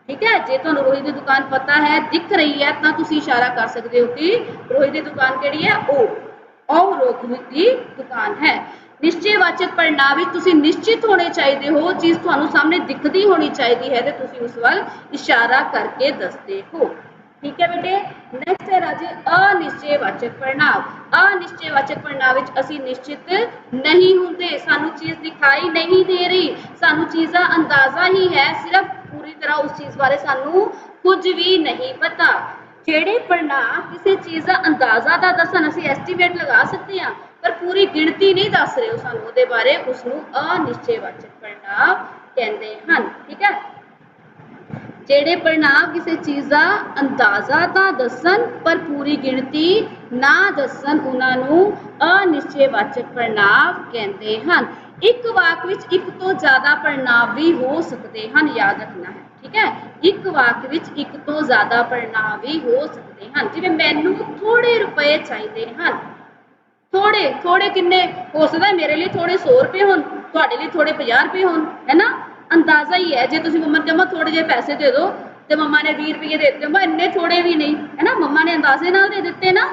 ठीक है जे तुहानूं रोहित की दुकान पता है दिख रही है तो तुसीं इशारा कर सकते हो कि रोहित की दुकान किहड़ी है ओ रोहित की दुकान है। ਨਿਸ਼ਚੈਵਾਚਕ ਪੜ੍ਹਨਾਂਵ ਵਿੱਚ ਤੁਸੀਂ ਨਿਸ਼ਚਿਤ ਹੋਣੇ ਚਾਹੀਦੇ ਹੋ, ਚੀਜ਼ ਤੁਹਾਨੂੰ ਸਾਹਮਣੇ ਦਿਖਦੀ ਹੋਣੀ ਚਾਹੀਦੀ ਹੈ ਤੇ ਤੁਸੀਂ ਉਸ ਵੱਲ ਇਸ਼ਾਰਾ ਕਰਕੇ ਦੱਸਦੇ ਹੋ। ठीक है बेटे। नेक्स्ट है राजे अनिश्चयवाचक पढ़नांव। अनिश्चयवाचक पढ़नांव विच असी निश्चित नहीं होंगे, सानू चीज दिखाई नहीं दे रही, सानू चीज का अंदाजा ही है, सिर्फ पूरी तरह उस चीज बारे सानू कुछ भी नहीं पता। ਜਿਹੜੇ ਪੜ੍ਹਨਾਂਵ ਕਿਸੇ ਚੀਜ਼ ਦਾ ਅੰਦਾਜ਼ਾ ਤਾਂ ਦੱਸਣ, ਅਸੀਂ ਐਸਟੀਮੇਟ ਲਗਾ ਸਕਦੇ ਹਾਂ, ਪਰ ਪੂਰੀ ਗਿਣਤੀ ਨਹੀਂ ਦੱਸ ਰਹੇ ਉਹ ਸਾਨੂੰ ਉਹਦੇ ਬਾਰੇ, ਉਸ ਨੂੰ ਅਨਿਸ਼ਚੈਵਾਚਕ ਪੜ੍ਹਨਾਂਵ ਕਹਿੰਦੇ ਹਨ। ਠੀਕ ਹੈ। ਜਿਹੜੇ ਪੜ੍ਹਨਾਂਵ ਕਿਸੇ ਚੀਜ਼ ਦਾ ਅੰਦਾਜ਼ਾ ਤਾਂ ਦੱਸਣ ਪਰ ਪੂਰੀ ਗਿਣਤੀ ਨਾ ਦੱਸਣ, ਉਹਨਾਂ ਨੂੰ ਅਨਿਸ਼ਚੈਵਾਚਕ ਪੜ੍ਹਨਾਂਵ ਕਹਿੰਦੇ ਹਨ। ਇੱਕ ਵਾਕ ਵਿੱਚ ਇੱਕ ਤੋਂ ਜ਼ਿਆਦਾ ਪੜ੍ਹਨਾਂਵ ਵੀ ਹੋ ਸਕਦੇ ਹਨ, ਯਾਦ ਰੱਖਣਾ ਹੈ। ਠੀਕ ਹੈ। ਇੱਕ ਵਾਕ ਵਿੱਚ ਇੱਕ ਤੋਂ ਜ਼ਿਆਦਾ ਪੜ੍ਹਨਾਂਵ ਵੀ ਹੋ ਸਕਦੇ ਹਨ। ਜਿਵੇਂ ਮੈਨੂੰ ਥੋੜੇ ਰੁਪਏ ਚਾਹੀਦੇ ਹਨ। ਥੋੜੇ ਥੋੜੇ ਕਿੰਨੇ ਹੋ ਸਕਦਾ, ਮੇਰੇ ਲਈ ਥੋੜੇ 100 ਰੁਪਏ ਹੋਣ, ਤੁਹਾਡੇ ਲਈ ਥੋੜੇ 50 ਰੁਪਏ ਹੋਣ, ਹੈ ਨਾ। ਅੰਦਾਜ਼ਾ ਹੀ ਹੈ। ਜੇ ਤੁਸੀਂ ਮੰਮਾ ਨੂੰ ਕਹੋ ਥੋੜੇ ਜਿਹੇ ਪੈਸੇ ਦੇ ਦਿਓ ਤੇ ਮੰਮਾ ਨੇ 20 ਰੁਪਏ ਦੇ ਦਿੱਤੇ, ਇੰਨੇ ਥੋੜੇ ਵੀ ਨਹੀਂ, ਹੈ ਨਾ, ਮੰਮਾ ਨੇ ਅੰਦਾਜ਼ੇ ਨਾਲ ਦੇ ਦਿੱਤੇ ਨਾ।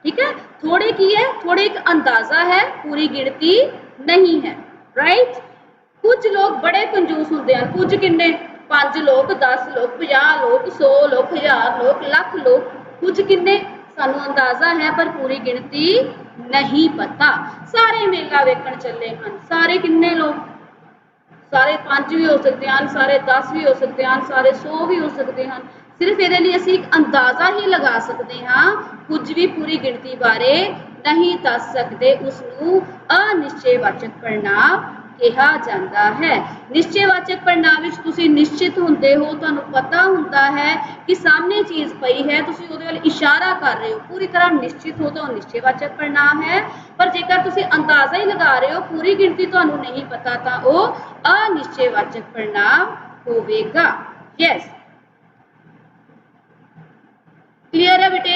ਠੀਕ ਹੈ। ਥੋੜੇ ਕੀ ਹੈ? ਥੋੜੇ ਇੱਕ ਅੰਦਾਜ਼ਾ ਹੈ, ਪੂਰੀ ਗਿਣਤੀ ਨਹੀਂ ਹੈ। ਰਾਈਟ। ਕੁਝ ਲੋਕ ਬੜੇ ਕੰਜੂਸ ਹੁੰਦੇ ਹਨ। ਕੁਝ ਕਿੰਨੇ? 5 ਲੋਕ, 10 ਲੋਕ, 50 ਲੋਕ, 100 ਲੋਕ, 1000 ਲੋਕ, ਲੱਖ ਲੋਕ। ਕੁਝ ਕਿੰਨੇ? ਸਾਨੂੰ ਅੰਦਾਜ਼ਾ ਹੈ ਪਰ ਪੂਰੀ ਗਿਣਤੀ ਨਹੀਂ ਪਤਾ। ਸਾਰੇ ਮੇਲਾ ਵੇਖਣ ਚੱਲੇ ਹਨ। ਸਾਰੇ ਕਿੰਨੇ ਲੋਕ? ਸਾਰੇ 5 ਵੀ ਹੋ ਸਕਦੇ ਹਨ, ਸਾਰੇ 10 ਵੀ ਹੋ ਸਕਦੇ ਹਨ, ਸਾਰੇ 100 ਵੀ ਹੋ ਸਕਦੇ ਹਨ। ਸਿਰਫ ਇਹਦੇ ਲਈ ਅਸੀਂ ਇੱਕ ਅੰਦਾਜ਼ਾ ਹੀ ਲਗਾ ਸਕਦੇ ਹਾਂ, ਕੁਝ ਵੀ ਪੂਰੀ ਗਿਣਤੀ ਬਾਰੇ ਨਹੀਂ ਦੱਸ ਸਕਦੇ। ਉਸ ਨੂੰ ਅਨਿਸ਼ਚੈਵਾਚਕ ਪੜ੍ਹਨਾਂਵ ਕਿਹਾ ਜਾਂਦਾ ਹੈ। ਨਿਸ਼ਚੈਵਾਚਕ ਪੜ੍ਹਨਾਂਵ ਵਿੱਚ ਤੁਸੀਂ ਨਿਸ਼ਚਿਤ ਹੁੰਦੇ ਹੋ, ਤੁਹਾਨੂੰ ਪਤਾ ਹੁੰਦਾ ਹੈ ਕਿ ਸਾਹਮਣੇ ਚੀਜ਼ ਪਈ ਹੈ, ਤੁਸੀਂ ਉਹਦੇ ਵੱਲ ਇਸ਼ਾਰਾ ਕਰ ਰਹੇ ਹੋ, ਪੂਰੀ ਤਰ੍ਹਾਂ ਨਿਸ਼ਚਿਤ ਹੋ ਤਾਂ ਉਹ ਨਿਸ਼ਚੈਵਾਚਕ ਪੜ੍ਹਨਾਂਵ ਹੈ। ਪਰ ਜੇਕਰ ਤੁਸੀਂ ਅੰਦਾਜ਼ਾ ਹੀ ਲਗਾ ਰਹੇ ਹੋ, ਪੂਰੀ ਗਿਣਤੀ ਤੁਹਾਨੂੰ ਨਹੀਂ ਪਤਾ, ਤਾਂ ਉਹ ਅਨਿਸ਼ਚੈਵਾਚਕ ਪੜ੍ਹਨਾਂਵ ਹੋਵੇਗਾ। ਯੈਸ। क्लियर है बेटे?